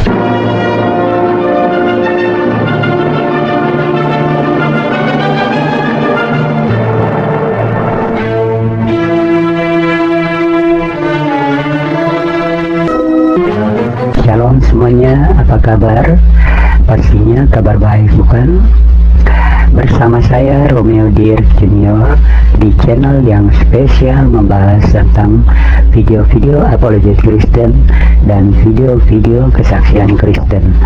Shalom semuanya, apa kabar? Pastinya kabar baik, bukan? Bersama saya Romeo Dir Junior di channel yang spesial membahas tentang video-video apologet Kristen dan video-video kesaksian Kristen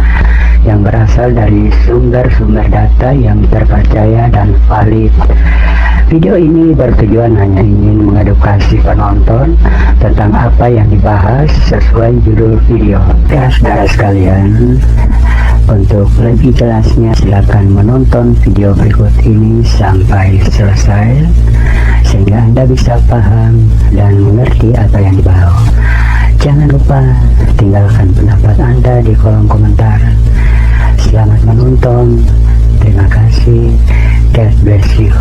yang berasal dari sumber-sumber data yang terpercaya dan valid. Video ini bertujuan hanya ingin mengedukasi penonton tentang apa yang dibahas sesuai judul video. Ya, saudara sekalian, untuk lebih jelasnya silakan menonton video berikut ini sampai selesai sehingga Anda bisa paham dan mengerti apa yang dibahas. Jangan lupa tinggalkan pendapat Anda di kolom komentar. Selamat menonton. Terima kasih. God bless you.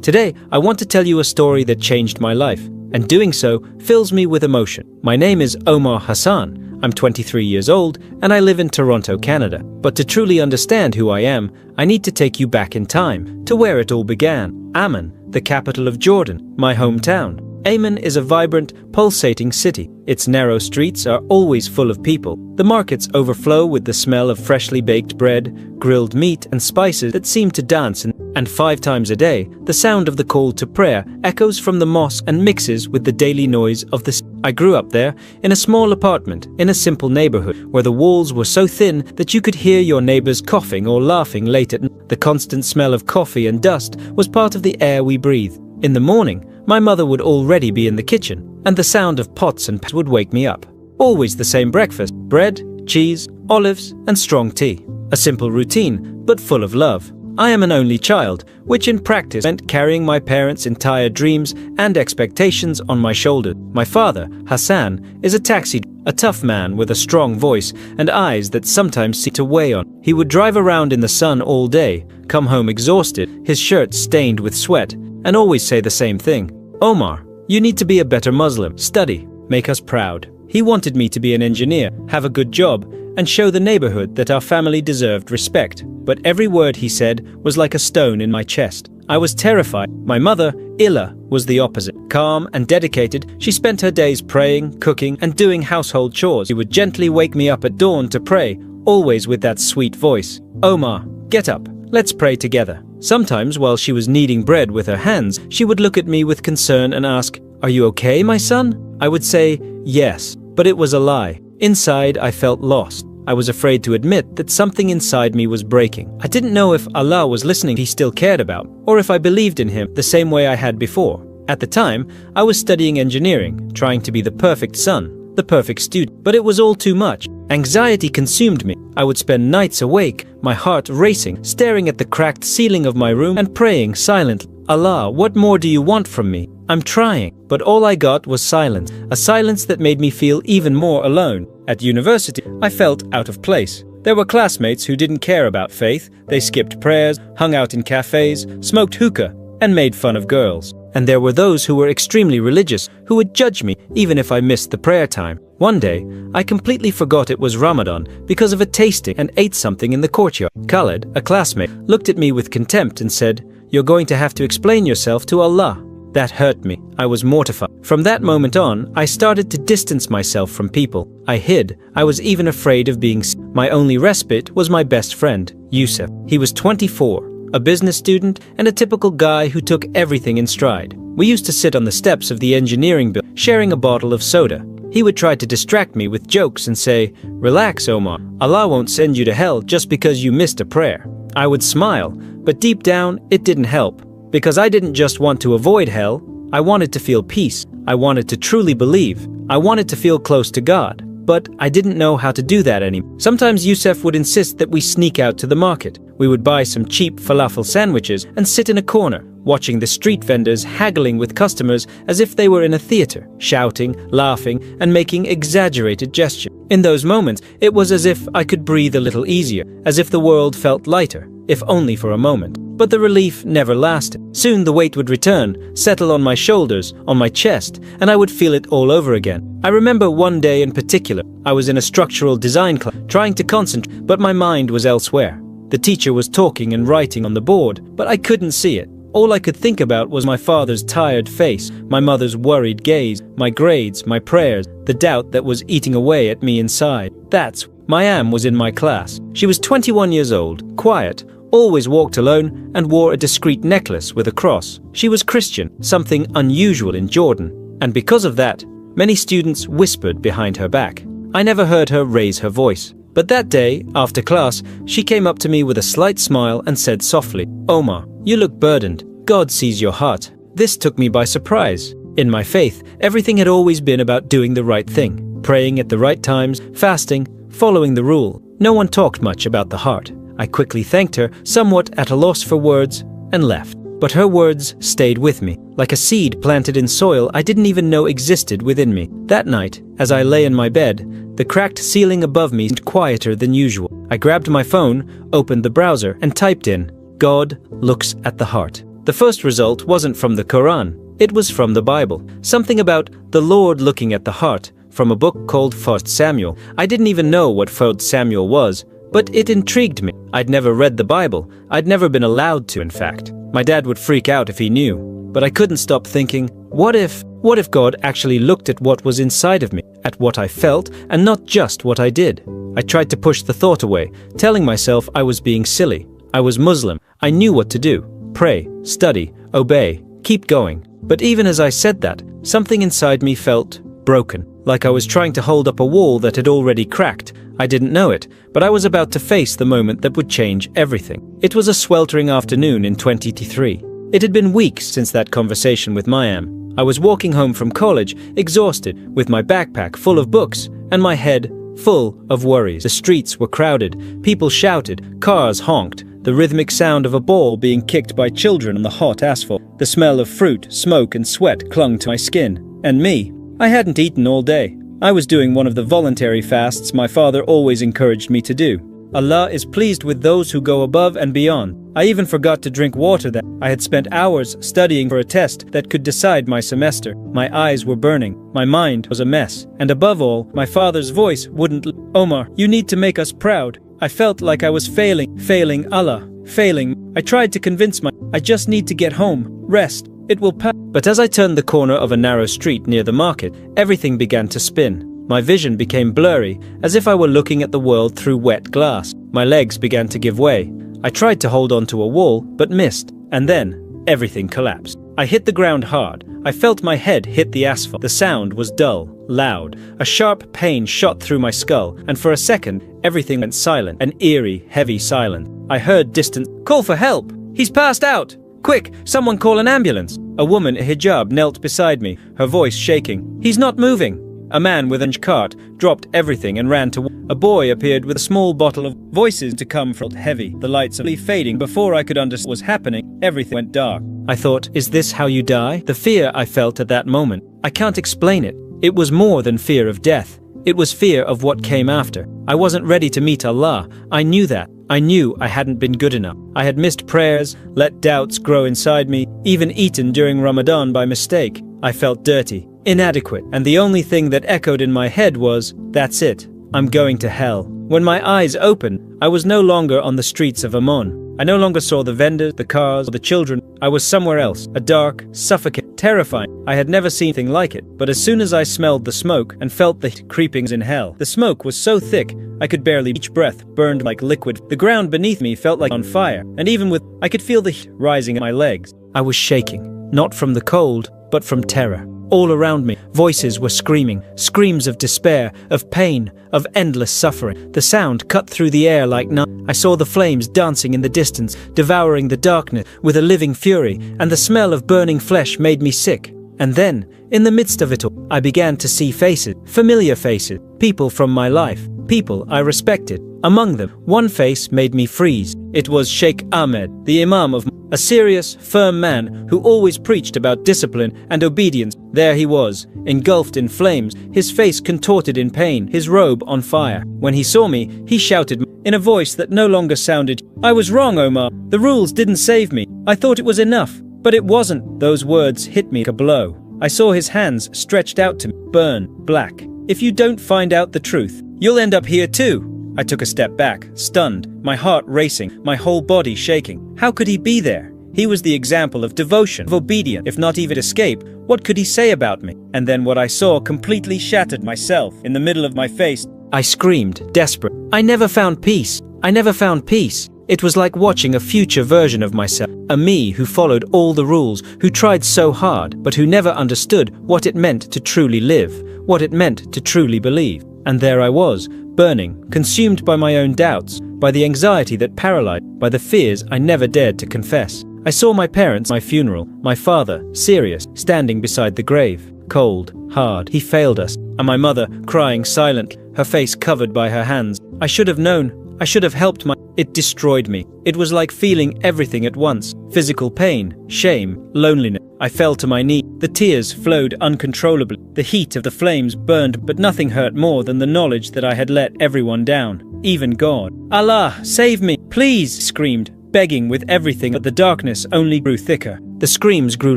Today, I want to tell you a story that changed my life, and doing so fills me with emotion. My name is Omar Hassan. I'm 23 years old, and I live in Toronto, Canada. But to truly understand who I am, I need to take you back in time, to where it all began. Amman, the capital of Jordan, my hometown. Amman is a vibrant, pulsating city. Its narrow streets are always full of people. The markets overflow with the smell of freshly baked bread, grilled meat, and spices that seem to dance. And 5 times a day, the sound of the call to prayer echoes from the mosque and mixes with the daily noise of the city. I grew up there, in a small apartment, in a simple neighborhood, where the walls were so thin that you could hear your neighbors coughing or laughing late at night. The constant smell of coffee and dust was part of the air we breathed. In the morning, my mother would already be in the kitchen, and the sound of pots and pans would wake me up. Always the same breakfast: bread, cheese, olives, and strong tea. A simple routine, but full of love. I am an only child, which in practice meant carrying my parents' entire dreams and expectations on my shoulders. My father, Hassan, is a taxi driver, a tough man with a strong voice and eyes that sometimes seem to weigh on. He would drive around in the sun all day, come home exhausted, his shirt stained with sweat, and always say the same thing: Omar, you need to be a better Muslim, study, make us proud. He wanted me to be an engineer, have a good job, and show the neighborhood that our family deserved respect. But every word he said was like a stone in my chest. I was terrified. My mother, Illa, was the opposite. Calm and dedicated, she spent her days praying, cooking, and doing household chores. She would gently wake me up at dawn to pray, always with that sweet voice: Omar, get up, let's pray together. Sometimes, while she was kneading bread with her hands, she would look at me with concern and ask, "Are you okay, my son?" I would say, "Yes," but it was a lie. Inside, I felt lost. I was afraid to admit that something inside me was breaking. I didn't know if Allah was listening, He still cared about, or if I believed in Him the same way I had before. At the time, I was studying engineering, trying to be the perfect son, the perfect student, but it was all too much. Anxiety consumed me. I would spend nights awake, my heart racing, staring at the cracked ceiling of my room and praying silently. Allah, what more do you want from me? I'm trying, but all I got was silence, a silence that made me feel even more alone. At university, I felt out of place. There were classmates who didn't care about faith. They skipped prayers, hung out in cafes, smoked hookah, and made fun of girls. And there were those who were extremely religious, who would judge me even if I missed the prayer time. One day, I completely forgot it was Ramadan because of a tasting and ate something in the courtyard. Khaled, a classmate, looked at me with contempt and said, "You're going to have to explain yourself to Allah." That hurt me. I was mortified. From that moment on, I started to distance myself from people. I hid. I was even afraid of being seen. My only respite was my best friend, Yusuf. He was 24, a business student, and a typical guy who took everything in stride. We used to sit on the steps of the engineering building, sharing a bottle of soda. He would try to distract me with jokes and say, "Relax, Omar. Allah won't send you to hell just because you missed a prayer." I would smile, but deep down, it didn't help. Because I didn't just want to avoid hell, I wanted to feel peace. I wanted to truly believe. I wanted to feel close to God. But I didn't know how to do that anymore. Sometimes Yusuf would insist that we sneak out to the market. We would buy some cheap falafel sandwiches and sit in a corner, watching the street vendors haggling with customers as if they were in a theater, shouting, laughing, and making exaggerated gestures. In those moments, it was as if I could breathe a little easier, as if the world felt lighter, if only for a moment. But the relief never lasted. Soon the weight would return, settle on my shoulders, on my chest, and I would feel it all over again. I remember one day in particular. I was in a structural design class, trying to concentrate, but my mind was elsewhere. The teacher was talking and writing on the board, but I couldn't see it. All I could think about was my father's tired face, my mother's worried gaze, my grades, my prayers, the doubt that was eating away at me inside. That's Mayam was in my class. She was 21 years old, quiet, always walked alone, and wore a discreet necklace with a cross. She was Christian, something unusual in Jordan, and because of that, many students whispered behind her back. I never heard her raise her voice. But that day, after class, she came up to me with a slight smile and said softly, "Omar, you look burdened. God sees your heart." This took me by surprise. In my faith, everything had always been about doing the right thing, praying at the right times, fasting, following the rule. No one talked much about the heart. I quickly thanked her, somewhat at a loss for words, and left. But her words stayed with me, like a seed planted in soil I didn't even know existed within me. That night, as I lay in my bed, the cracked ceiling above me seemed quieter than usual. I grabbed my phone, opened the browser, and typed in, "God looks at the heart." The first result wasn't from the Quran. It was from the Bible. Something about the Lord looking at the heart, from a book called 1 Samuel. I didn't even know what 1 Samuel was, but it intrigued me. I'd never read the Bible. I'd never been allowed to, in fact. My dad would freak out if he knew. But I couldn't stop thinking, what if God actually looked at what was inside of me, at what I felt, and not just what I did? I tried to push the thought away, telling myself I was being silly. I was Muslim. I knew what to do. Pray, study, obey, keep going. But even as I said that, something inside me felt broken, like I was trying to hold up a wall that had already cracked. I didn't know it, but I was about to face the moment that would change everything. It was a sweltering afternoon in 2023. It had been weeks since that conversation with Mayam. I was walking home from college, exhausted, with my backpack full of books, and my head full of worries. The streets were crowded, people shouted, cars honked, the rhythmic sound of a ball being kicked by children on the hot asphalt. The smell of fruit, smoke, and sweat clung to my skin. And me, I hadn't eaten all day. I was doing one of the voluntary fasts my father always encouraged me to do. Allah is pleased with those who go above and beyond. I even forgot to drink water that I had spent hours studying for a test that could decide my semester. My eyes were burning. My mind was a mess. And above all, my father's voice wouldn't Omar, you need to make us proud. I felt like I was failing Allah, failing. I tried to convince I just need to get home, rest. It will pass. But as I turned the corner of a narrow street near the market, everything began to spin. My vision became blurry, as if I were looking at the world through wet glass. My legs began to give way. I tried to hold onto a wall, but missed. And then, everything collapsed. I hit the ground hard. I felt my head hit the asphalt. The sound was dull, loud. A sharp pain shot through my skull, and for a second, everything went silent, an eerie, heavy silence. I heard distant, "Call for help! He's passed out! Quick, someone call an ambulance!" A woman in hijab knelt beside me, her voice shaking. "He's not moving!" A man with a cart dropped everything and ran to. A boy appeared with a small bottle of voices to come felt heavy, the lights fading. Before I could understand what was happening, everything went dark. I thought, is this how you die? The fear I felt at that moment, I can't explain it. It was more than fear of death. It was fear of what came after. I wasn't ready to meet Allah. I knew that. I knew I hadn't been good enough. I had missed prayers, let doubts grow inside me, even eaten during Ramadan by mistake. I felt dirty, inadequate, and the only thing that echoed in my head was, that's it, I'm going to hell. When my eyes opened, I was no longer on the streets of Amman. I no longer saw the vendors, the cars, or the children. I was somewhere else, a dark, suffocating, terrifying. I had never seen anything like it, but as soon as I smelled the smoke and felt the creepings in hell, the smoke was so thick, I could barely, each breath burned like liquid. The ground beneath me felt like on fire, and even with, I could feel the heat rising in my legs. I was shaking, not from the cold, but from terror. All around me, voices were screaming, screams of despair, of pain, of endless suffering. The sound cut through the air like I saw the flames dancing in the distance, devouring the darkness with a living fury, and the smell of burning flesh made me sick. And then, in the midst of it all, I began to see faces, familiar faces, people from my life. people I respected. Among them, one face made me freeze. It was Sheikh Ahmed, the Imam of a serious, firm man who always preached about discipline and obedience. There he was, engulfed in flames, his face contorted in pain, his robe on fire. When he saw me, he shouted in a voice that no longer sounded, "I was wrong, Omar. The rules didn't save me. I thought it was enough." But it wasn't. Those words hit me like a blow. I saw his hands stretched out to me, burn black. "If you don't find out the truth, you'll end up here too." I took a step back, stunned, my heart racing, my whole body shaking. How could he be there? He was the example of devotion, of obedience, if not even escape. What could he say about me? And then what I saw completely shattered myself in the middle of my face. I screamed, desperate. I never found peace. I never found peace. It was like watching a future version of myself, a me who followed all the rules, who tried so hard, but who never understood what it meant to truly live, what it meant to truly believe. And there I was, burning, consumed by my own doubts, by the anxiety that paralyzed, by the fears I never dared to confess. I saw my parents at my funeral, my father, serious, standing beside the grave, cold, hard. He failed us. And my mother, crying silently, her face covered by her hands. I should have known. I should have helped my... It destroyed me. It was like feeling everything at once. Physical pain, shame, loneliness. I fell to my knees. The tears flowed uncontrollably. The heat of the flames burned, but nothing hurt more than the knowledge that I had let everyone down, even God. "Allah, save me, please!" I screamed, begging with everything, but the darkness only grew thicker. The screams grew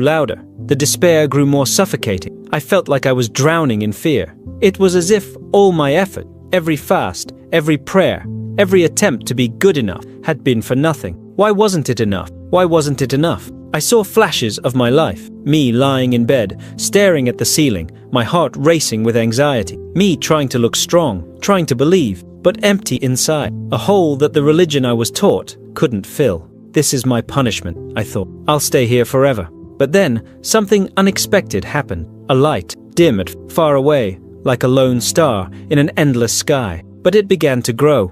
louder. The despair grew more suffocating. I felt like I was drowning in fear. It was as if all my effort, every fast, every prayer, every attempt to be good enough had been for nothing. Why wasn't it enough? Why wasn't it enough? I saw flashes of my life. Me lying in bed, staring at the ceiling, my heart racing with anxiety. Me trying to look strong, trying to believe, but empty inside. A hole that the religion I was taught couldn't fill. This is my punishment, I thought. I'll stay here forever. But then, something unexpected happened. A light, dim and far away, like a lone star in an endless sky. But it began to grow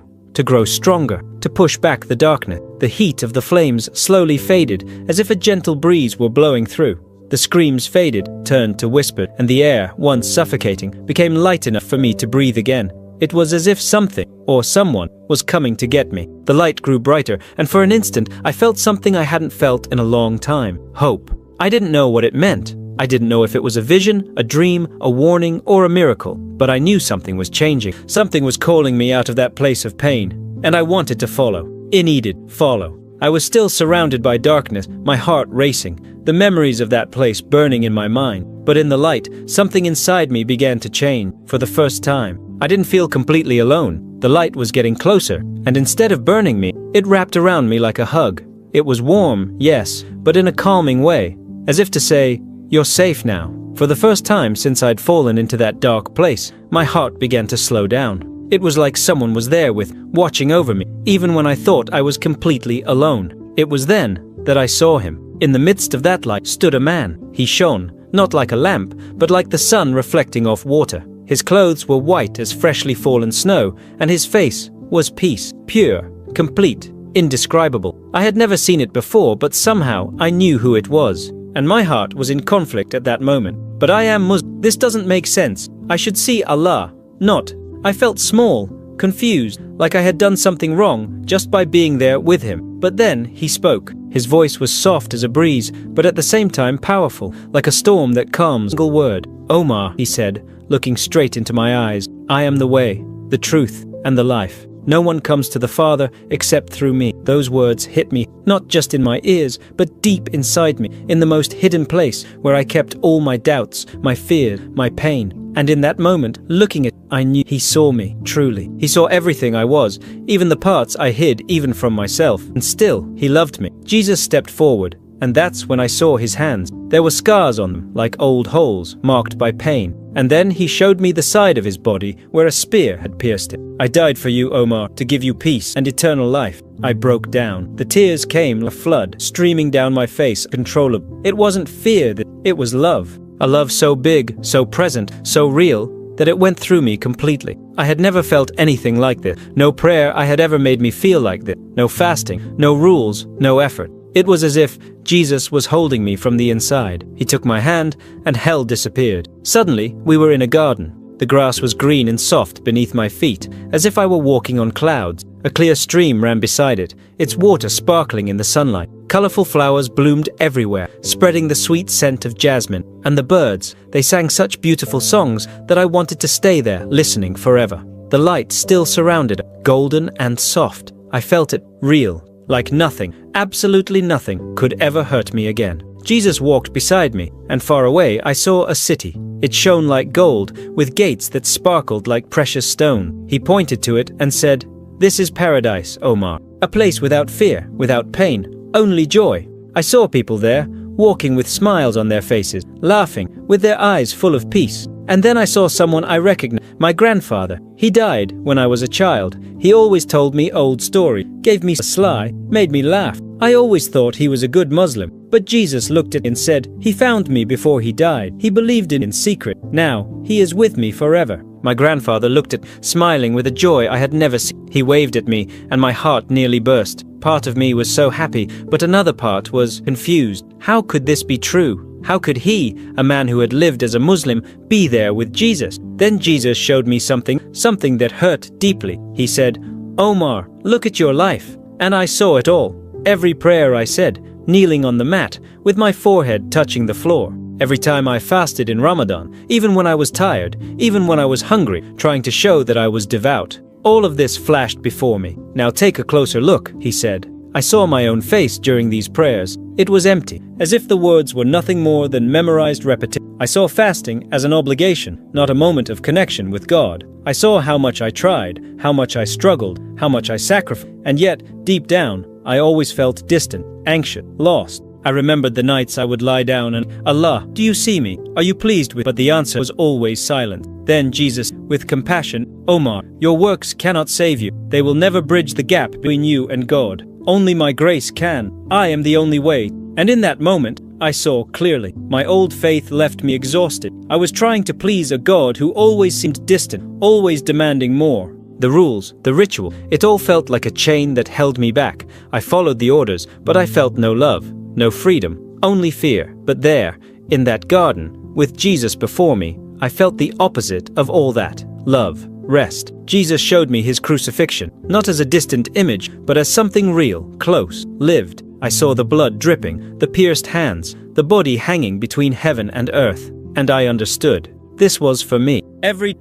stronger, to push back the darkness. The heat of the flames slowly faded, as if a gentle breeze were blowing through. The screams faded, turned to whisper, and the air, once suffocating, became light enough for me to breathe again. It was as if something, or someone, was coming to get me. The light grew brighter, and for an instant I felt something I hadn't felt in a long time. Hope. I didn't know what it meant. I didn't know if it was a vision, a dream, a warning, or a miracle. But I knew something was changing. Something was calling me out of that place of pain. And I wanted to follow. I needed follow. I was still surrounded by darkness, my heart racing, the memories of that place burning in my mind. But in the light, something inside me began to change. For the first time, I didn't feel completely alone. The light was getting closer, and instead of burning me, it wrapped around me like a hug. It was warm, yes, but in a calming way, as if to say, "You're safe now." For the first time since I'd fallen into that dark place, my heart began to slow down. It was like someone was there watching over me, even when I thought I was completely alone. It was then that I saw him. In the midst of that light stood a man. He shone, not like a lamp, but like the sun reflecting off water. His clothes were white as freshly fallen snow, and his face was peace, pure, complete, indescribable. I had never seen it before, but somehow I knew who it was, and my heart was in conflict at that moment. But I am Muslim. This doesn't make sense. I should see Allah, not. I felt small, confused, like I had done something wrong just by being there with him. But then he spoke. His voice was soft as a breeze, but at the same time powerful, like a storm that calms. Single word. "Omar," he said, looking straight into my eyes. "I am the way, the truth, and the life. No one comes to the Father except through me." Those words hit me, not just in my ears, but deep inside me, in the most hidden place where I kept all my doubts, my fears, my pain. And in that moment, looking at it, I knew he saw me, truly. He saw everything I was, even the parts I hid even from myself. And still, he loved me. Jesus stepped forward, and that's when I saw his hands. There were scars on them, like old holes, marked by pain. And then he showed me the side of his body where a spear had pierced it. "I died for you, Omar, to give you peace and eternal life." I broke down. The tears came like a flood, streaming down my face, uncontrollable. It wasn't fear, it was love. A love so big, so present, so real, that it went through me completely. I had never felt anything like this. No prayer I had ever made me feel like this. No fasting, no rules, no effort. It was as if Jesus was holding me from the inside. He took my hand, and hell disappeared. Suddenly, we were in a garden. The grass was green and soft beneath my feet, as if I were walking on clouds. A clear stream ran beside it, its water sparkling in the sunlight. Colorful flowers bloomed everywhere, spreading the sweet scent of jasmine. And the birds, they sang such beautiful songs that I wanted to stay there, listening forever. The light still surrounded us, golden and soft. I felt it real, like nothing, absolutely nothing, could ever hurt me again. Jesus walked beside me, and far away I saw a city. It shone like gold, with gates that sparkled like precious stone. He pointed to it and said, "This is paradise, Omar. A place without fear, without pain, only joy." I saw people there, walking with smiles on their faces, laughing, with their eyes full of peace. And then I saw someone I recognized, my grandfather. He died when I was a child. He always told me old stories, gave me a sly, made me laugh. I always thought he was a good Muslim, but Jesus looked at me and said, "He found me before he died. He believed in secret. Now, he is with me forever." My grandfather looked at, smiling with a joy I had never seen. He waved at me, and my heart nearly burst. Part of me was so happy, but another part was confused. How could this be true? How could he, a man who had lived as a Muslim, be there with Jesus? Then Jesus showed me something that hurt deeply. He said, "Omar, look at your life." And I saw it all. Every prayer I said, kneeling on the mat, with my forehead touching the floor. Every time I fasted in Ramadan, even when I was tired, even when I was hungry, trying to show that I was devout. All of this flashed before me. "Now take a closer look," he said. I saw my own face during these prayers. It was empty, as if the words were nothing more than memorized repetition. I saw fasting as an obligation, not a moment of connection with God. I saw how much I tried, how much I struggled, how much I sacrificed, and yet, deep down, I always felt distant, anxious, lost. I remembered the nights I would lie down and, "Allah, do you see me? Are you pleased with?" But the answer was always silent. Then Jesus, with compassion, "Omar, your works cannot save you. They will never bridge the gap between you and God. Only my grace can. I am the only way." And in that moment, I saw clearly. My old faith left me exhausted. I was trying to please a God who always seemed distant, always demanding more. The rules, the ritual, it all felt like a chain that held me back. I followed the orders, but I felt no love, no freedom, only fear. But there, in that garden, with Jesus before me, I felt the opposite of all that. Love, rest. Jesus showed me his crucifixion, not as a distant image, but as something real, close, lived. I saw the blood dripping, the pierced hands, the body hanging between heaven and earth. And I understood. This was for me. Every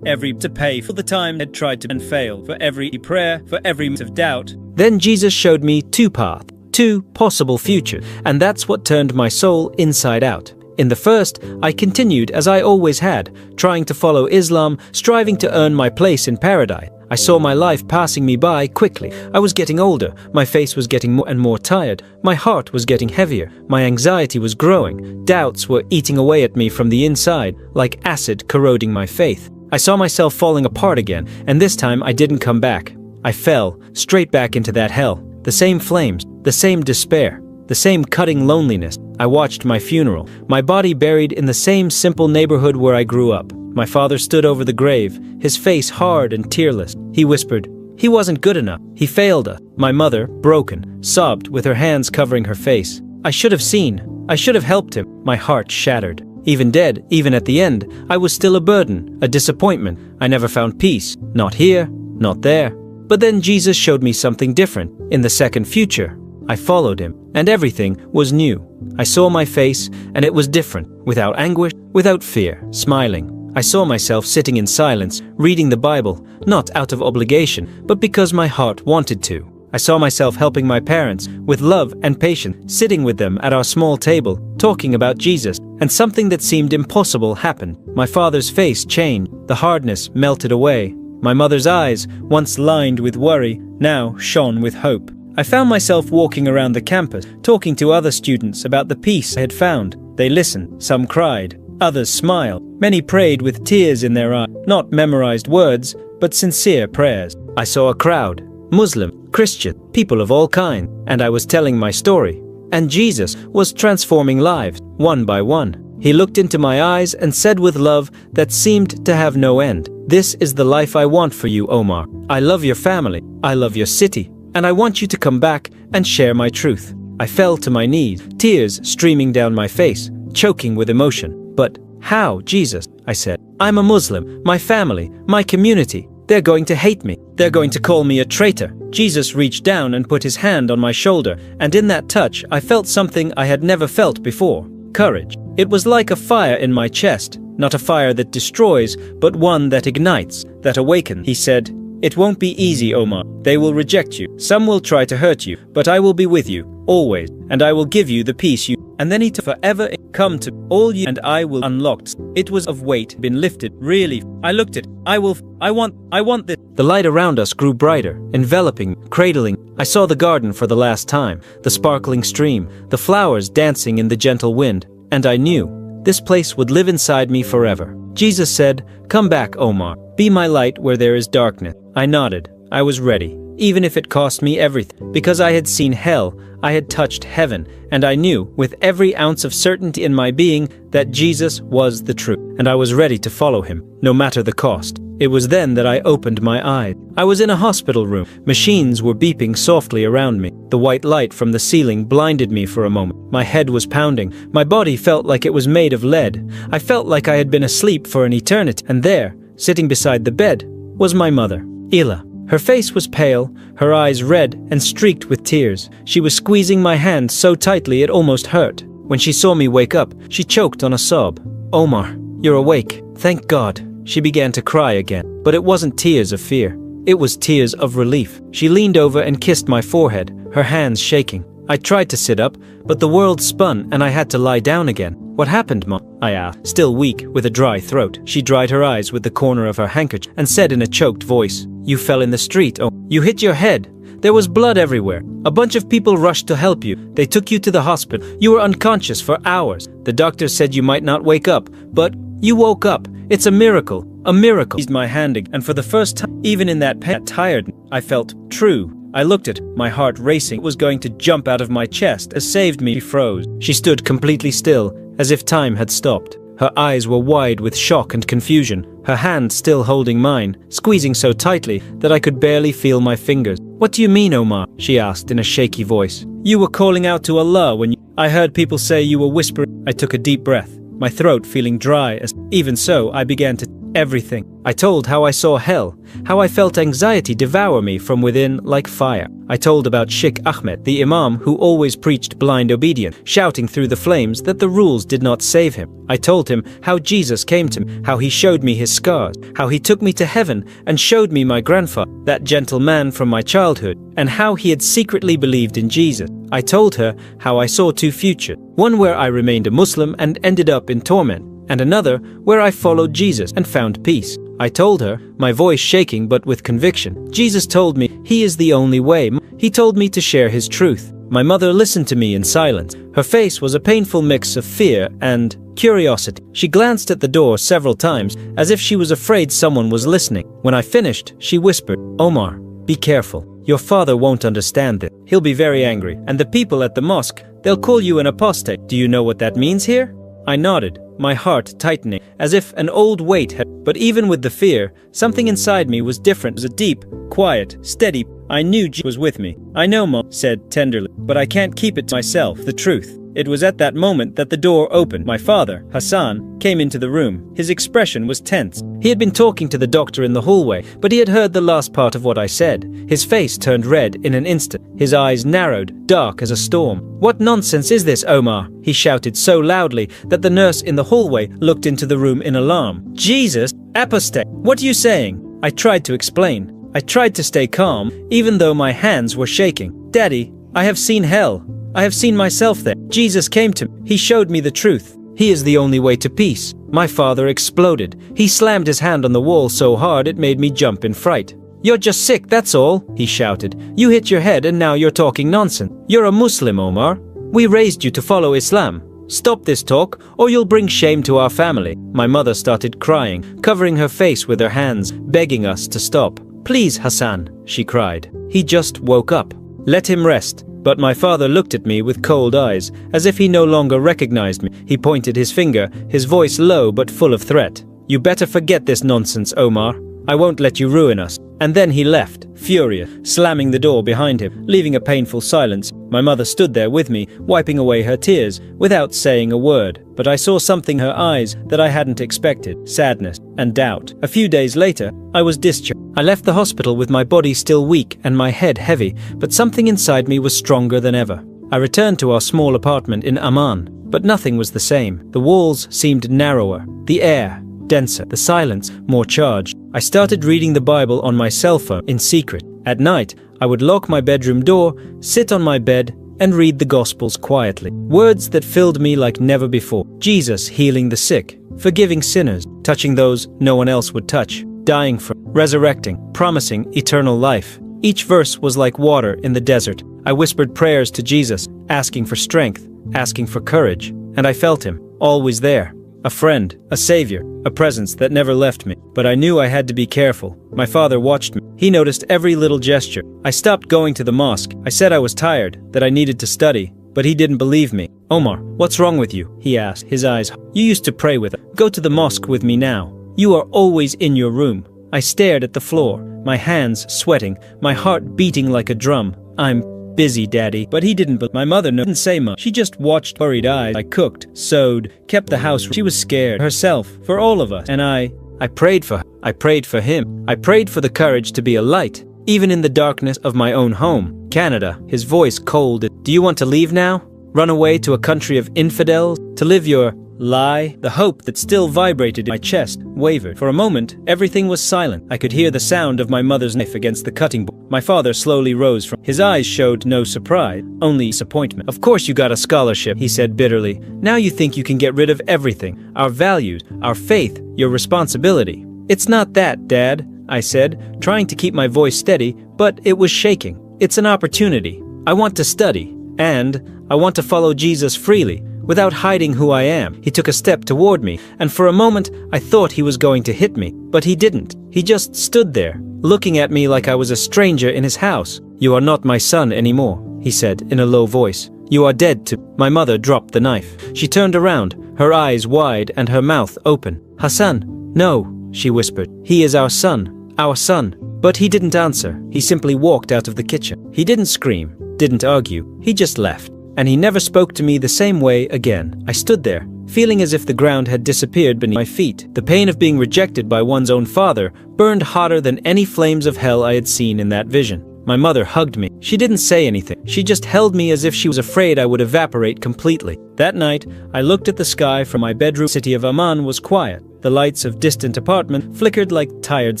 to pay for the time I'd tried to and failed, for every prayer, for every moment of doubt. Then Jesus showed me two paths, two possible futures, and that's what turned my soul inside out. In the first, I continued as I always had, trying to follow Islam, striving to earn my place in paradise. I saw my life passing me by quickly. I was getting older, my face was getting more and more tired, my heart was getting heavier, my anxiety was growing, doubts were eating away at me from the inside, like acid corroding my faith. I saw myself falling apart again, and this time I didn't come back. I fell, straight back into that hell. The same flames, the same despair, the same cutting loneliness. I watched my funeral, my body buried in the same simple neighborhood where I grew up. My father stood over the grave, his face hard and tearless. He whispered, "He wasn't good enough. He failed us." My mother, broken, sobbed with her hands covering her face. I should have seen. I should have helped him. My heart shattered. Even dead, even at the end, I was still a burden, a disappointment. I never found peace. Not here, not there. But then Jesus showed me something different. In the second future, I followed him, and everything was new. I saw my face, and it was different, without anguish, without fear, smiling. I saw myself sitting in silence, reading the Bible, not out of obligation, but because my heart wanted to. I saw myself helping my parents, with love and patience, sitting with them at our small table, talking about Jesus, and something that seemed impossible happened. My father's face changed, the hardness melted away. My mother's eyes, once lined with worry, now shone with hope. I found myself walking around the campus, talking to other students about the peace I had found. They listened, some cried, others smiled. Many prayed with tears in their eyes, not memorized words, but sincere prayers. I saw a crowd, Muslim, Christian, people of all kinds, and I was telling my story. And Jesus was transforming lives, one by one. He looked into my eyes and said with love that seemed to have no end, "This is the life I want for you, Omar. I love your family, I love your city, and I want you to come back and share my truth." I fell to my knees, tears streaming down my face, choking with emotion. But How, Jesus? I said. I'm a Muslim. My family, my community. They're going to hate me. They're going to call me a traitor. Jesus reached down and put his hand on my shoulder, and in that touch I felt something I had never felt before. Courage. It was like a fire in my chest, not a fire that destroys, but one that ignites, that awakens. He said, "It won't be easy, Omar. They will reject you. Some will try to hurt you, but I will be with you, always, and I will give you the peace you." And then he took forever come to all you, and I will unlocked. It was of weight been lifted. Really, I looked at. I want this. The light around us grew brighter, enveloping, cradling. I saw the garden for the last time, the sparkling stream, the flowers dancing in the gentle wind, and I knew this place would live inside me forever. Jesus said, "Come back, Omar. Be my light where there is darkness." I nodded. I was ready, even if it cost me everything, because I had seen hell, I had touched heaven, and I knew, with every ounce of certainty in my being, that Jesus was the truth, and I was ready to follow him, no matter the cost. It was then that I opened my eyes. I was in a hospital room. Machines were beeping softly around me. The white light from the ceiling blinded me for a moment. My head was pounding. My body felt like it was made of lead. I felt like I had been asleep for an eternity, and there, sitting beside the bed, was my mother, Ila. Her face was pale, her eyes red and streaked with tears. She was squeezing my hand so tightly it almost hurt. When she saw me wake up, she choked on a sob. "Omar, you're awake. Thank God." She began to cry again, but it wasn't tears of fear. It was tears of relief. She leaned over and kissed my forehead, her hands shaking. I tried to sit up, but the world spun and I had to lie down again. "What happened, Mom?" I asked, still weak with a dry throat. She dried her eyes with the corner of her handkerchief and said in a choked voice, "You fell in the street. Oh, you hit your head. There was blood everywhere. A bunch of people rushed to help you. They took you to the hospital. You were unconscious for hours. The doctor said you might not wake up, but you woke up. It's a miracle. A miracle." He eased my hand again, and for the first time, even in that pain, tired, I felt true. I looked at my heart racing. It was going to jump out of my chest. As saved me. She froze. She stood completely still, as if time had stopped. Her eyes were wide with shock and confusion, her hand still holding mine, squeezing so tightly that I could barely feel my fingers. "What do you mean, Omar?" she asked in a shaky voice. "You were calling out to Allah when you... I heard people say you were whispering." I took a deep breath, my throat feeling dry. Even so, I began to... everything. I told how I saw hell, how I felt anxiety devour me from within like fire. I told about Sheikh Ahmed, the Imam who always preached blind obedience, shouting through the flames that the rules did not save him. I told him how Jesus came to me, how he showed me his scars, how he took me to heaven and showed me my grandfather, that gentle man from my childhood, and how he had secretly believed in Jesus. I told her how I saw two futures, one where I remained a Muslim and ended up in torment, and another where I followed Jesus and found peace. I told her, my voice shaking but with conviction. Jesus told me he is the only way. He told me to share his truth. My mother listened to me in silence. Her face was a painful mix of fear and curiosity. She glanced at the door several times as if she was afraid someone was listening. When I finished, she whispered, "Omar, be careful. Your father won't understand this. He'll be very angry. And the people at the mosque, they'll call you an apostate. Do you know what that means here?" I nodded, my heart tightening, as if an old weight had... But even with the fear, something inside me was different. It was a deep, quiet, steady... I knew Jesus was with me. "I know, Mom," said tenderly, "but I can't keep it to myself, the truth." It was at that moment that the door opened. My father, Hassan, came into the room. His expression was tense. He had been talking to the doctor in the hallway, but he had heard the last part of what I said. His face turned red in an instant. His eyes narrowed, dark as a storm. "What nonsense is this, Omar?" he shouted so loudly that the nurse in the hallway looked into the room in alarm. "Jesus, apostate, what are you saying?" I tried to explain. I tried to stay calm, even though my hands were shaking. "Daddy, I have seen hell. I have seen myself there. Jesus came to me. He showed me the truth. He is the only way to peace." My father exploded. He slammed his hand on the wall so hard it made me jump in fright. "You're just sick, that's all," he shouted. "You hit your head and now you're talking nonsense. You're a Muslim, Omar. We raised you to follow Islam. Stop this talk, or you'll bring shame to our family." My mother started crying, covering her face with her hands, begging us to stop. "Please, Hassan," she cried. "He just woke up. Let him rest." But my father looked at me with cold eyes, as if he no longer recognized me. He pointed his finger, his voice low but full of threat. "You better forget this nonsense, Omar. I won't let you ruin us. And then he left, furious, slamming the door behind him, leaving a painful silence. My mother stood there with me, wiping away her tears, without saying a word. But I saw something in her eyes that I hadn't expected: sadness and doubt. A few days later, I was discharged. I left the hospital with my body still weak and my head heavy, but something inside me was stronger than ever. I returned to our small apartment in Amman, but nothing was the same. The walls seemed narrower, the air denser, the silence more charged. I started reading the Bible on my cell phone in secret. At night, I would lock my bedroom door, sit on my bed, and read the Gospels quietly. Words that filled me like never before. Jesus healing the sick, forgiving sinners, touching those no one else would touch, dying for, resurrecting, promising eternal life. Each verse was like water in the desert. I whispered prayers to Jesus, asking for strength, asking for courage, and I felt him, always there. A friend, a savior, a presence that never left me. But I knew I had to be careful. My father watched me. He noticed every little gesture. I stopped going to the mosque. I said I was tired, that I needed to study, but he didn't believe me. Omar, what's wrong with you? He asked, his eyes. You used to pray with us. Go to the mosque with me now. You are always in your room. I stared at the floor, my hands sweating, my heart beating like a drum. I'm busy, Daddy. But he didn't. But my mother didn't say much. She just watched worried eyes. I cooked, sewed, kept the house. She was scared herself, for all of us. And I prayed for her. I prayed for him. I prayed for the courage to be a light, even in the darkness of my own home, Canada. His voice cold. Do you want to leave now? Run away to a country of infidels? To live your lie? The hope that still vibrated in my chest wavered. For a moment, everything was silent. I could hear the sound of my mother's knife against the cutting board. My father slowly rose from. His eyes showed no surprise, only disappointment. Of course you got a scholarship, he said bitterly. Now you think you can get rid of everything. Our values, our faith, your responsibility. It's not that, Dad, I said, trying to keep my voice steady, but it was shaking. It's an opportunity. I want to study, and I want to follow Jesus freely, without hiding who I am. He took a step toward me, and for a moment I thought he was going to hit me, but he didn't. He just stood there, looking at me like I was a stranger in his house. You are not my son anymore, he said in a low voice. You are dead to... My mother dropped the knife. She turned around, her eyes wide and her mouth open. Hassan, no, she whispered. He is our son, our son. But he didn't answer. He simply walked out of the kitchen. He didn't scream, didn't argue. He just left. And he never spoke to me the same way again. I stood there, feeling as if the ground had disappeared beneath my feet. The pain of being rejected by one's own father burned hotter than any flames of hell I had seen in that vision. My mother hugged me. She didn't say anything. She just held me as if she was afraid I would evaporate completely. That night, I looked at the sky from my bedroom. The city of Amman was quiet. The lights of distant apartment flickered like tired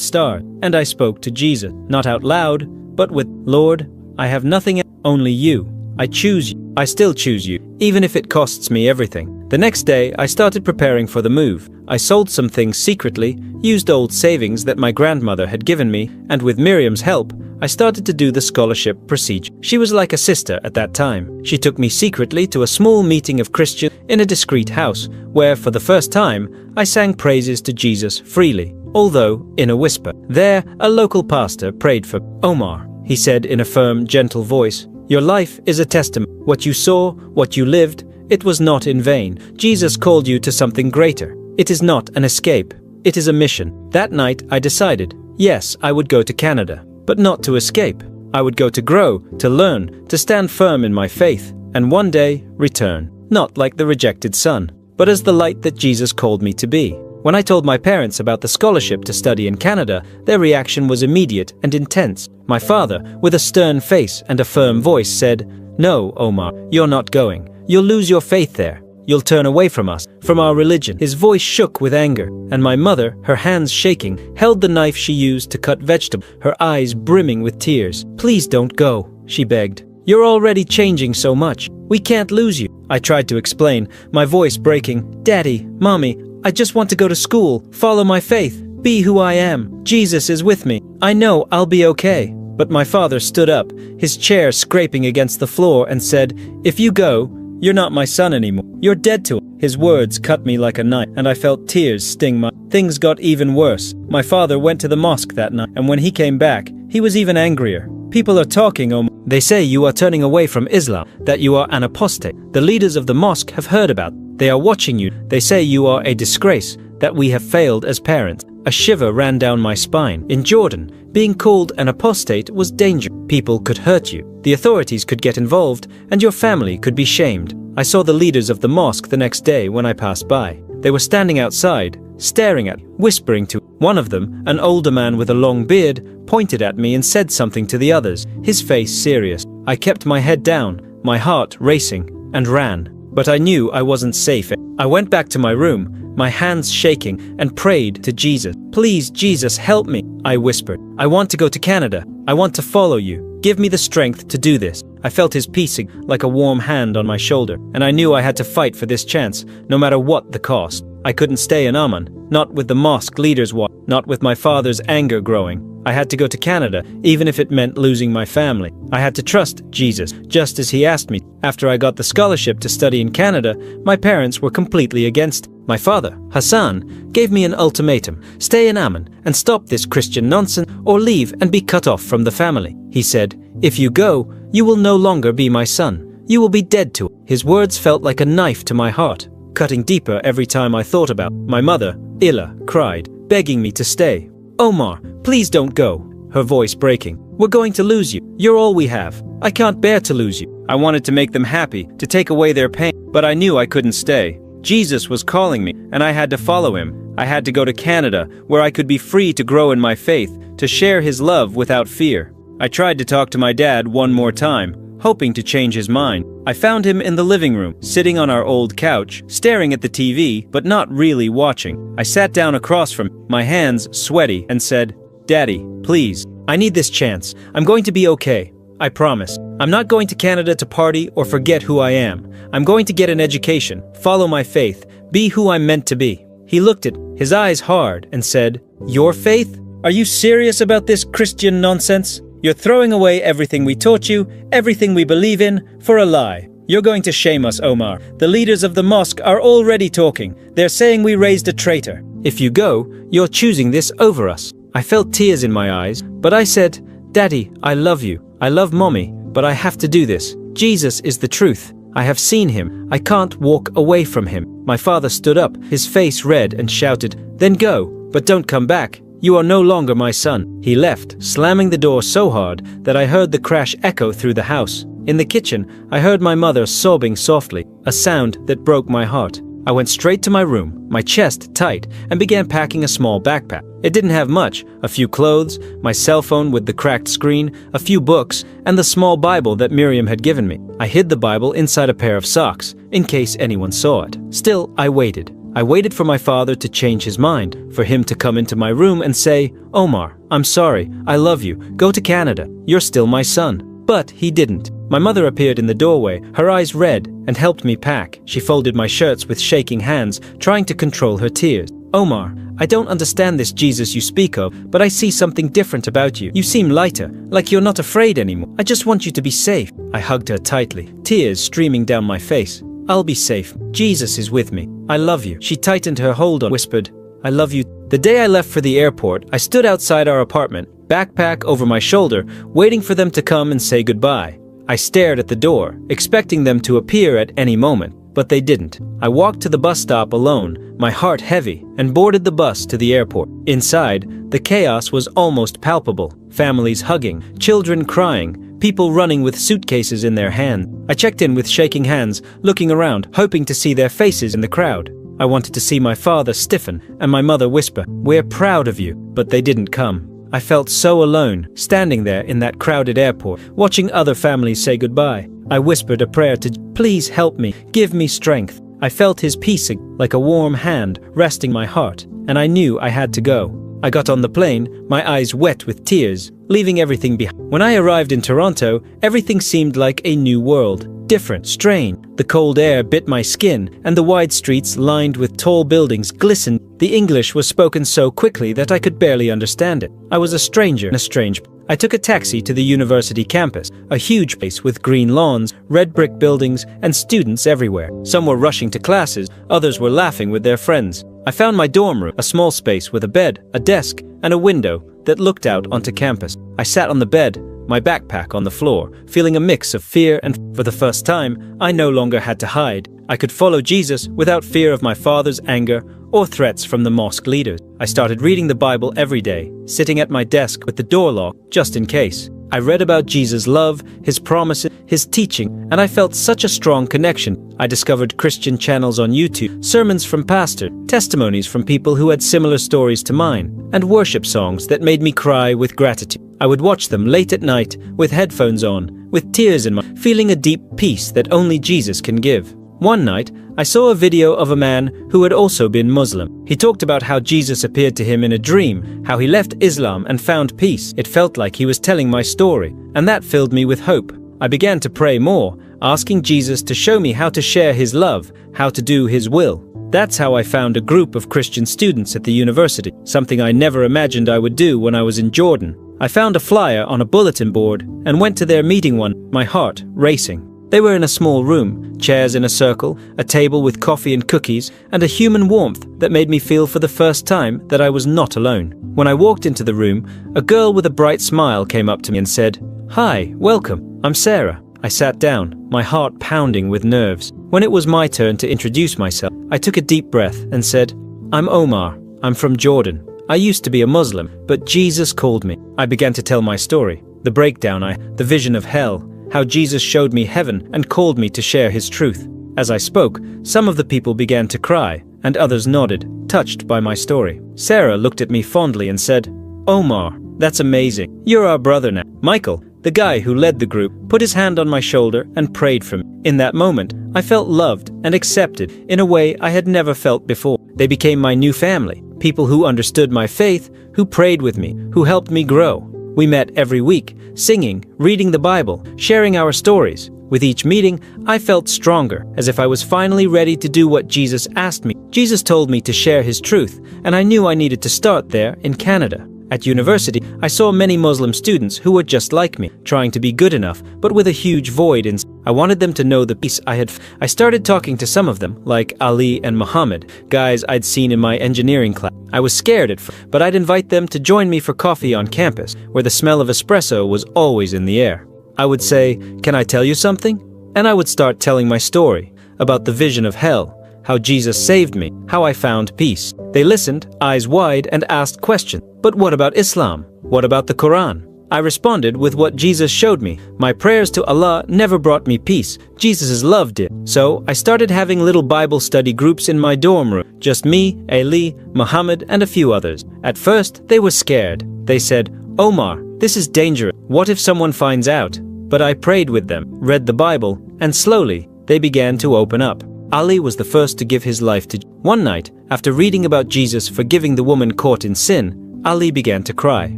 stars. And I spoke to Jesus, not out loud, but with, Lord, I have nothing else, only you. I choose you. I still choose you, even if it costs me everything. The next day, I started preparing for the move. I sold some things secretly, used old savings that my grandmother had given me, and with Miriam's help, I started to do the scholarship procedure. She was like a sister at that time. She took me secretly to a small meeting of Christians in a discreet house, where for the first time, I sang praises to Jesus freely, although in a whisper. There, a local pastor prayed for Omar. He said in a firm, gentle voice, your life is a testament. What you saw, what you lived, it was not in vain. Jesus called you to something greater. It is not an escape. It is a mission. That night, I decided, yes, I would go to Canada, but not to escape. I would go to grow, to learn, to stand firm in my faith, and one day return, not like the rejected son, but as the light that Jesus called me to be. When I told my parents about the scholarship to study in Canada, their reaction was immediate and intense. My father, with a stern face and a firm voice, said, No, Omar, you're not going. You'll lose your faith there. You'll turn away from us, from our religion. His voice shook with anger, and my mother, her hands shaking, held the knife she used to cut vegetables, her eyes brimming with tears. Please don't go, she begged. You're already changing so much. We can't lose you. I tried to explain, my voice breaking. Daddy, Mommy, I just want to go to school, follow my faith, be who I am. Jesus is with me. I know I'll be okay. But my father stood up, his chair scraping against the floor, and said, If you go, you're not my son anymore. You're dead to him. His words cut me like a knife, and I felt tears sting my... Things got even worse. My father went to the mosque that night, and when he came back, he was even angrier. People are talking, Omar. They say you are turning away from Islam, that you are an apostate. The leaders of the mosque have heard about. They are watching you. They say you are a disgrace, that we have failed as parents. A shiver ran down my spine. In Jordan, being called an apostate was dangerous. People could hurt you, the authorities could get involved, and your family could be shamed. I saw the leaders of the mosque the next day when I passed by. They were standing outside, staring at me, whispering to one of them, an older man with a long beard, pointed at me and said something to the others, his face serious. I kept my head down, my heart racing, and ran. But I knew I wasn't safe. I went back to my room, my hands shaking, and prayed to Jesus. "Please, Jesus, help me," I whispered. "I want to go to Canada. I want to follow you. Give me the strength to do this." I felt his peace like a warm hand on my shoulder, and I knew I had to fight for this chance, no matter what the cost. I couldn't stay in Amman, not with the mosque leaders watch, not with my father's anger growing. I had to go to Canada, even if it meant losing my family. I had to trust Jesus, just as he asked me. After I got the scholarship to study in Canada, my parents were completely against it. My father, Hassan, gave me an ultimatum: stay in Amman and stop this Christian nonsense, or leave and be cut off from the family. He said, "If you go, you will no longer be my son. You will be dead to it." His words felt like a knife to my heart, cutting deeper every time I thought about it. My mother, Illa, cried, begging me to stay. "Omar, please don't go," her voice breaking. "We're going to lose you. You're all we have. I can't bear to lose you." I wanted to make them happy, to take away their pain, but I knew I couldn't stay. Jesus was calling me, and I had to follow him. I had to go to Canada, where I could be free to grow in my faith, to share his love without fear. I tried to talk to my dad one more time, hoping to change his mind. I found him in the living room, sitting on our old couch, staring at the TV, but not really watching. I sat down across from him, my hands sweaty, and said, "Daddy, please, I need this chance. I'm going to be okay. I promise. I'm not going to Canada to party or forget who I am. I'm going to get an education, follow my faith, be who I'm meant to be." He looked at me, his eyes hard, and said, "Your faith? Are you serious about this Christian nonsense? You're throwing away everything we taught you, everything we believe in, for a lie. You're going to shame us, Omar. The leaders of the mosque are already talking. They're saying we raised a traitor. If you go, you're choosing this over us." I felt tears in my eyes, but I said, "Daddy, I love you. I love Mommy, but I have to do this. Jesus is the truth. I have seen him. I can't walk away from him." My father stood up, his face red, and shouted, "Then go, but don't come back. You are no longer my son." He left, slamming the door so hard that I heard the crash echo through the house. In the kitchen, I heard my mother sobbing softly, a sound that broke my heart. I went straight to my room, my chest tight, and began packing a small backpack. It didn't have much: a few clothes, my cell phone with the cracked screen, a few books, and the small Bible that Miriam had given me. I hid the Bible inside a pair of socks, in case anyone saw it. Still, I waited. I waited for my father to change his mind, for him to come into my room and say, "Omar, I'm sorry, I love you, go to Canada, you're still my son." But he didn't. My mother appeared in the doorway, her eyes red, and helped me pack. She folded my shirts with shaking hands, trying to control her tears. "Omar, I don't understand this Jesus you speak of, but I see something different about you. You seem lighter, like you're not afraid anymore. I just want you to be safe." I hugged her tightly, tears streaming down my face. "I'll be safe. Jesus is with me. I love you." She tightened her hold on, whispered, "I love you." The day I left for the airport, I stood outside our apartment, backpack over my shoulder, waiting for them to come and say goodbye. I stared at the door, expecting them to appear at any moment, but they didn't. I walked to the bus stop alone, my heart heavy, and boarded the bus to the airport. Inside, the chaos was almost palpable. Families hugging, children crying, people running with suitcases in their hands. I checked in with shaking hands, looking around, hoping to see their faces in the crowd. I wanted to see my father stiffen and my mother whisper, "We're proud of you," but they didn't come. I felt so alone, standing there in that crowded airport, watching other families say goodbye. I whispered a prayer to, "Please help me, give me strength." I felt his peace like a warm hand resting my heart, and I knew I had to go. I got on the plane, my eyes wet with tears, leaving everything behind. When I arrived in Toronto, everything seemed like a new world. Different, strange. The cold air bit my skin, and the wide streets lined with tall buildings glistened. The English was spoken so quickly that I could barely understand it. I was a stranger in a strange place. I took a taxi to the university campus, a huge place with green lawns, red brick buildings, and students everywhere. Some were rushing to classes, others were laughing with their friends. I found my dorm room, a small space with a bed, a desk, and a window that looked out onto campus. I sat on the bed, my backpack on the floor, feeling a mix of fear and for the first time, I no longer had to hide. I could follow Jesus without fear of my father's anger or threats from the mosque leaders. I started reading the Bible every day, sitting at my desk with the door locked, just in case. I read about Jesus' love, his promises, his teaching, and I felt such a strong connection. I discovered Christian channels on YouTube, sermons from pastors, testimonies from people who had similar stories to mine, and worship songs that made me cry with gratitude. I would watch them late at night, with headphones on, with tears in my eyes, feeling a deep peace that only Jesus can give. One night, I saw a video of a man who had also been Muslim. He talked about how Jesus appeared to him in a dream, how he left Islam and found peace. It felt like he was telling my story, and that filled me with hope. I began to pray more, asking Jesus to show me how to share his love, how to do his will. That's how I found a group of Christian students at the university, something I never imagined I would do when I was in Jordan. I found a flyer on a bulletin board and went to their meeting my heart racing. They were in a small room, chairs in a circle, a table with coffee and cookies, and a human warmth that made me feel for the first time that I was not alone. When I walked into the room, a girl with a bright smile came up to me and said, "Hi, welcome, I'm Sarah." I sat down, my heart pounding with nerves. When it was my turn to introduce myself, I took a deep breath and said, "I'm Omar, I'm from Jordan. I used to be a Muslim, but Jesus called me." I began to tell my story, the breakdown, the vision of hell, how Jesus showed me heaven and called me to share his truth. As I spoke, some of the people began to cry, and others nodded, touched by my story. Sarah looked at me fondly and said, "Omar, that's amazing. You're our brother now." Michael, the guy who led the group, put his hand on my shoulder and prayed for me. In that moment, I felt loved and accepted in a way I had never felt before. They became my new family, people who understood my faith, who prayed with me, who helped me grow. We met every week, singing, reading the Bible, sharing our stories. With each meeting, I felt stronger, as if I was finally ready to do what Jesus asked me. Jesus told me to share his truth, and I knew I needed to start there in Canada. At university, I saw many Muslim students who were just like me, trying to be good enough, but with a huge void inside. I wanted them to know the peace I had. I started talking to some of them, like Ali and Muhammad, guys I'd seen in my engineering class. I was scared at first, but I'd invite them to join me for coffee on campus, where the smell of espresso was always in the air. I would say, "Can I tell you something?" And I would start telling my story about the vision of hell, how Jesus saved me, how I found peace. They listened, eyes wide, and asked questions. "But what about Islam? What about the Quran?" I responded with what Jesus showed me. My prayers to Allah never brought me peace. Jesus' love did. So I started having little Bible study groups in my dorm room. Just me, Ali, Muhammad, and a few others. At first, they were scared. They said, "Omar, this is dangerous. What if someone finds out?" But I prayed with them, read the Bible, and slowly, they began to open up. Ali was the first to give his life to. One night, after reading about Jesus forgiving the woman caught in sin, Ali began to cry.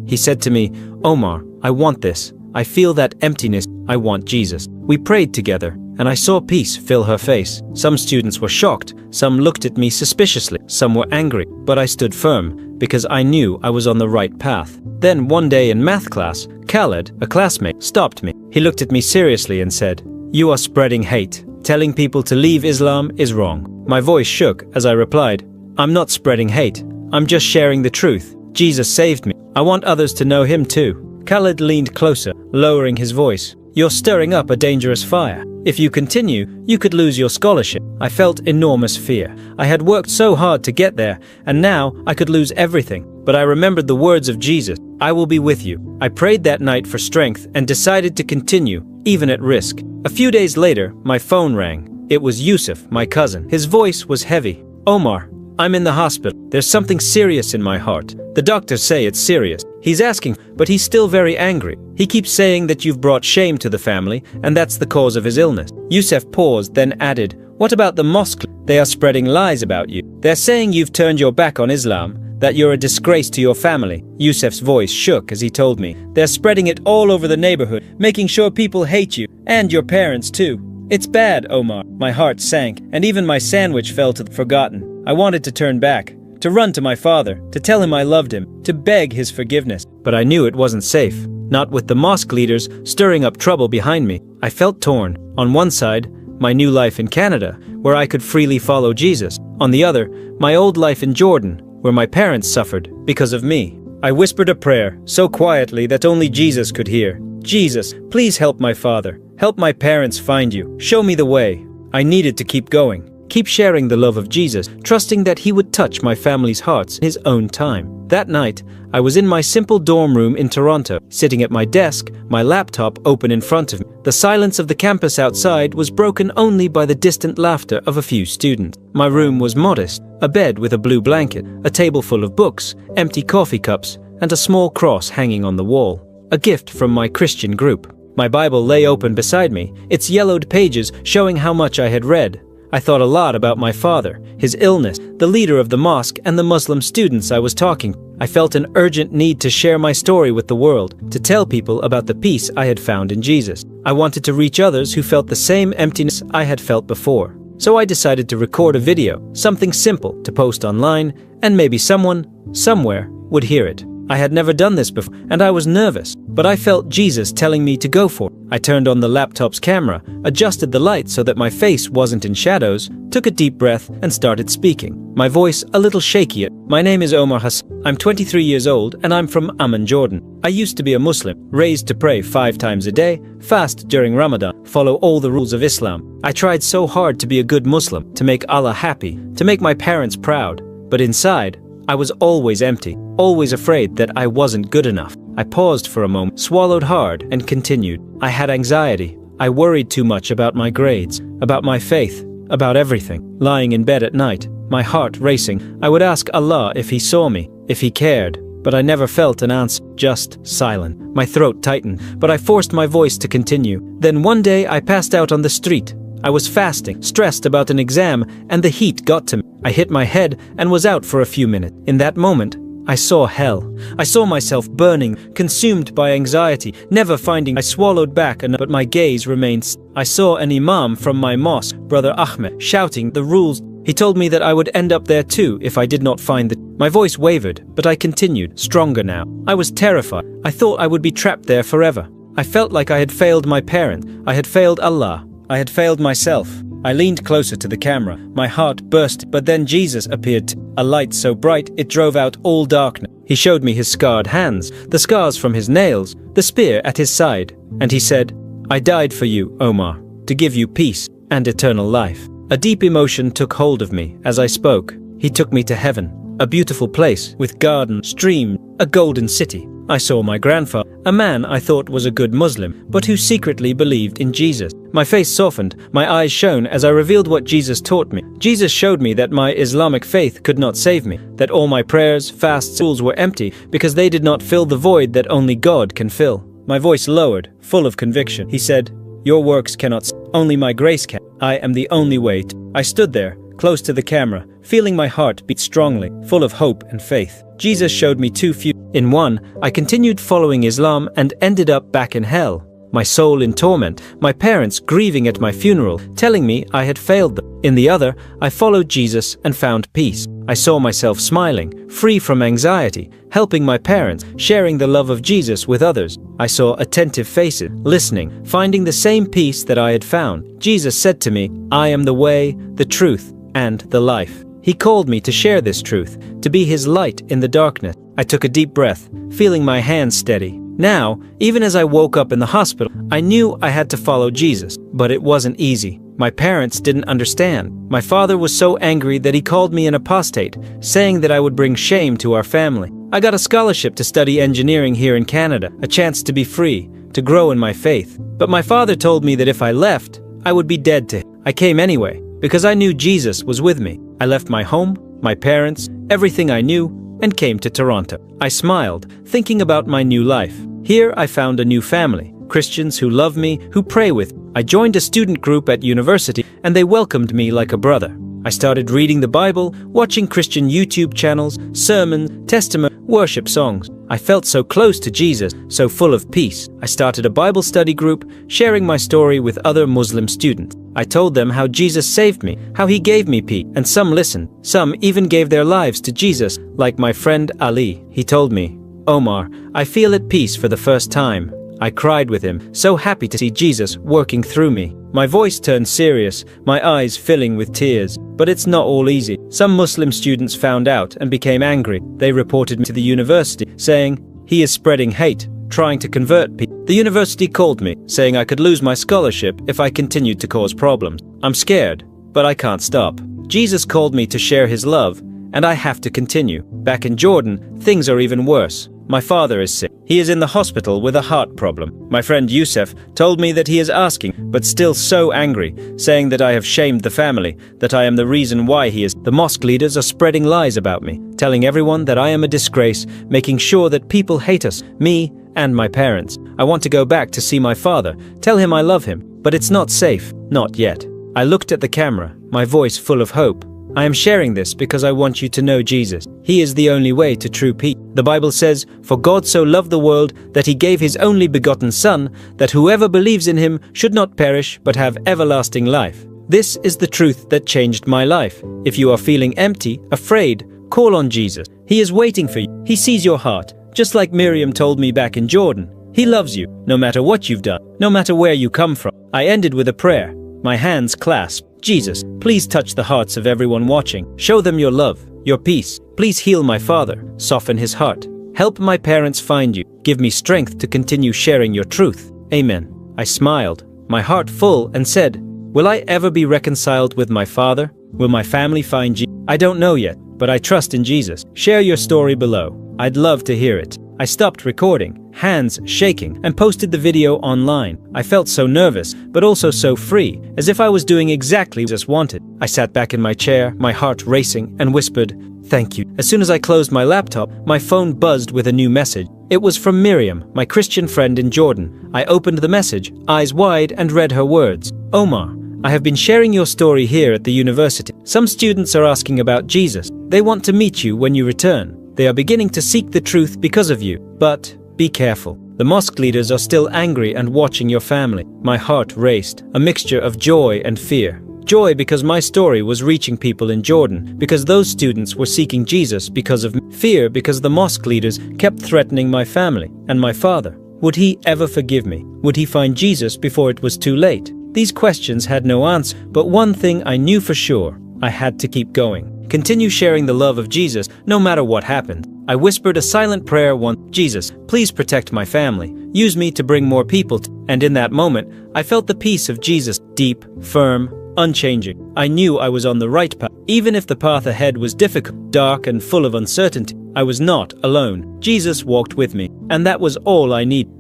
He said to me, "Omar, I want this. I feel that emptiness. I want Jesus." We prayed together, and I saw peace fill her face. Some students were shocked, some looked at me suspiciously, some were angry, but I stood firm, because I knew I was on the right path. Then one day in math class, Khaled, a classmate, stopped me. He looked at me seriously and said, "You are spreading hate. Telling people to leave Islam is wrong." My voice shook as I replied, "I'm not spreading hate. I'm just sharing the truth. Jesus saved me. I want others to know him too." Khaled leaned closer, lowering his voice. "You're stirring up a dangerous fire. If you continue, you could lose your scholarship." I felt enormous fear. I had worked so hard to get there, and now I could lose everything. But I remembered the words of Jesus, "I will be with you." I prayed that night for strength and decided to continue, even at risk. A few days later, my phone rang. It was Yusuf, my cousin. His voice was heavy. "Omar, I'm in the hospital. There's something serious in my heart. The doctors say it's serious." He's asking, but he's still very angry. He keeps saying that you've brought shame to the family, and that's the cause of his illness. Yusuf paused, then added, "What about the mosque? They are spreading lies about you. They're saying you've turned your back on Islam, that you're a disgrace to your family." Yusuf's voice shook as he told me, "They're spreading it all over the neighborhood, making sure people hate you, and your parents too. It's bad, Omar." My heart sank, and even my sandwich fell to the forgotten. I wanted to turn back, to run to my father, to tell him I loved him, to beg his forgiveness. But I knew it wasn't safe, not with the mosque leaders stirring up trouble behind me. I felt torn. On one side, my new life in Canada, where I could freely follow Jesus. On the other, my old life in Jordan, where my parents suffered because of me. I whispered a prayer, so quietly that only Jesus could hear. "Jesus, please help my father. Help my parents find you. Show me the way." I needed to keep going. keep sharing the love of Jesus, trusting that He would touch my family's hearts in His own time. That night, I was in my simple dorm room in Toronto, sitting at my desk, my laptop open in front of me. The silence of the campus outside was broken only by the distant laughter of a few students. My room was modest, a bed with a blue blanket, a table full of books, empty coffee cups, and a small cross hanging on the wall, a gift from my Christian group. My Bible lay open beside me, its yellowed pages showing how much I had read. I thought a lot about my father, his illness, the leader of the mosque, and the Muslim students I was talking to. I felt an urgent need to share my story with the world, to tell people about the peace I had found in Jesus. I wanted to reach others who felt the same emptiness I had felt before. So I decided to record a video, something simple to post online, and maybe someone, somewhere, would hear it. I had never done this before, and I was nervous, but I felt Jesus telling me to go for it. I turned on the laptop's camera, adjusted the light so that my face wasn't in shadows, took a deep breath, and started speaking. My voice a little shaky. My name is Omar Hassan. I'm 23 years old, and I'm from Amman, Jordan. I used to be a Muslim, raised to pray 5 times a day, fast during Ramadan, follow all the rules of Islam. I tried so hard to be a good Muslim, to make Allah happy, to make my parents proud, but inside, I was always empty, always afraid that I wasn't good enough. I paused for a moment, swallowed hard, and continued. I had anxiety. I worried too much about my grades, about my faith, about everything. Lying in bed at night, my heart racing, I would ask Allah if He saw me, if He cared, but I never felt an answer, just silent. My throat tightened, but I forced my voice to continue. Then one day I passed out on the street. I was fasting, stressed about an exam, and the heat got to me. I hit my head and was out for a few minutes. In that moment, I saw hell. I saw myself burning, consumed by anxiety, never finding. I swallowed back, but my gaze remained. I saw an imam from my mosque, Brother Ahmed, shouting the rules. He told me that I would end up there too if I did not find the... My voice wavered, but I continued, stronger now. I was terrified. I thought I would be trapped there forever. I felt like I had failed my parents. I had failed Allah. I had failed myself. I leaned closer to the camera. My heart burst, but then Jesus appeared. A light so bright it drove out all darkness. He showed me His scarred hands, the scars from His nails, the spear at His side, and He said, "I died for you, Omar, to give you peace and eternal life." A deep emotion took hold of me as I spoke. He took me to heaven, a beautiful place with gardens, streams, a golden city. I saw my grandfather, a man I thought was a good Muslim, but who secretly believed in Jesus. My face softened, my eyes shone as I revealed what Jesus taught me. Jesus showed me that my Islamic faith could not save me, that all my prayers, fasts, rules were empty because they did not fill the void that only God can fill. My voice lowered, full of conviction. He said, "Your works cannot save. Only my grace can. I am the only way." I stood there, close to the camera, feeling my heart beat strongly, full of hope and faith. Jesus showed me 2 futures. In one, I continued following Islam and ended up back in hell, my soul in torment, my parents grieving at my funeral, telling me I had failed them. In the other, I followed Jesus and found peace. I saw myself smiling, free from anxiety, helping my parents, sharing the love of Jesus with others. I saw attentive faces, listening, finding the same peace that I had found. Jesus said to me, "I am the way, the truth, and the life." He called me to share this truth, to be His light in the darkness. I took a deep breath, feeling my hands steady. Now, even as I woke up in the hospital, I knew I had to follow Jesus, but it wasn't easy. My parents didn't understand. My father was so angry that he called me an apostate, saying that I would bring shame to our family. I got a scholarship to study engineering here in Canada, a chance to be free, to grow in my faith. But my father told me that if I left, I would be dead to him. I came anyway, because I knew Jesus was with me. I left my home, my parents, everything I knew, and came to Toronto. I smiled, thinking about my new life. Here I found a new family, Christians who love me, who pray with me. I joined a student group at university, and they welcomed me like a brother. I started reading the Bible, watching Christian YouTube channels, sermons, testimony, worship songs. I felt so close to Jesus, so full of peace. I started a Bible study group, sharing my story with other Muslim students. I told them how Jesus saved me, how He gave me peace, and some listened. Some even gave their lives to Jesus, like my friend Ali. He told me, "Omar, I feel at peace for the first time." I cried with him, so happy to see Jesus working through me. My voice turned serious, my eyes filling with tears. But it's not all easy. Some Muslim students found out and became angry. They reported me to the university, saying, "He is spreading hate, trying to convert people." The university called me, saying I could lose my scholarship if I continued to cause problems. I'm scared, but I can't stop. Jesus called me to share his love, and I have to continue. Back in Jordan, things are even worse. My father is sick. He is in the hospital with a heart problem. My friend Yusuf told me that he is asking, but still so angry, saying that I have shamed the family, that I am the reason why he is. The mosque leaders are spreading lies about me, telling everyone that I am a disgrace, making sure that people hate us, me and my parents. I want to go back to see my father, tell him I love him, but it's not safe, not yet. I looked at the camera, my voice full of hope. I am sharing this because I want you to know Jesus. He is the only way to true peace. The Bible says, "For God so loved the world that he gave his only begotten Son, that whoever believes in him should not perish but have everlasting life." This is the truth that changed my life. If you are feeling empty, afraid, call on Jesus. He is waiting for you. He sees your heart, just like Miriam told me back in Jordan. He loves you, no matter what you've done, no matter where you come from. I ended with a prayer, my hands clasped. Jesus, please touch the hearts of everyone watching. Show them your love, your peace. Please heal my father, soften his heart. Help my parents find you. Give me strength to continue sharing your truth. Amen. I smiled, my heart full, and said, will I ever be reconciled with my father? Will my family find Jesus? I don't know yet, but I trust in Jesus. Share your story below. I'd love to hear it. I stopped recording, hands shaking, and posted the video online. I felt so nervous, but also so free, as if I was doing exactly what Jesus wanted. I sat back in my chair, my heart racing, and whispered, thank you. As soon as I closed my laptop, my phone buzzed with a new message. It was from Miriam, my Christian friend in Jordan. I opened the message, eyes wide, and read her words. Omar, I have been sharing your story here at the university. Some students are asking about Jesus. They want to meet you when you return. They are beginning to seek the truth because of you. But be careful. The mosque leaders are still angry and watching your family. My heart raced, a mixture of joy and fear. Joy because my story was reaching people in Jordan, because those students were seeking Jesus because of me. Fear because the mosque leaders kept threatening my family and my father. Would he ever forgive me? Would he find Jesus before it was too late? These questions had no answer, but one thing I knew for sure. I had to keep going. Continue sharing the love of Jesus no matter what happened. I whispered a silent prayer once, Jesus, please protect my family. Use me to bring more people and in that moment, I felt the peace of Jesus, deep, firm, unchanging. I knew I was on the right path. Even if the path ahead was difficult, dark, and full of uncertainty, I was not alone. Jesus walked with me, and that was all I needed.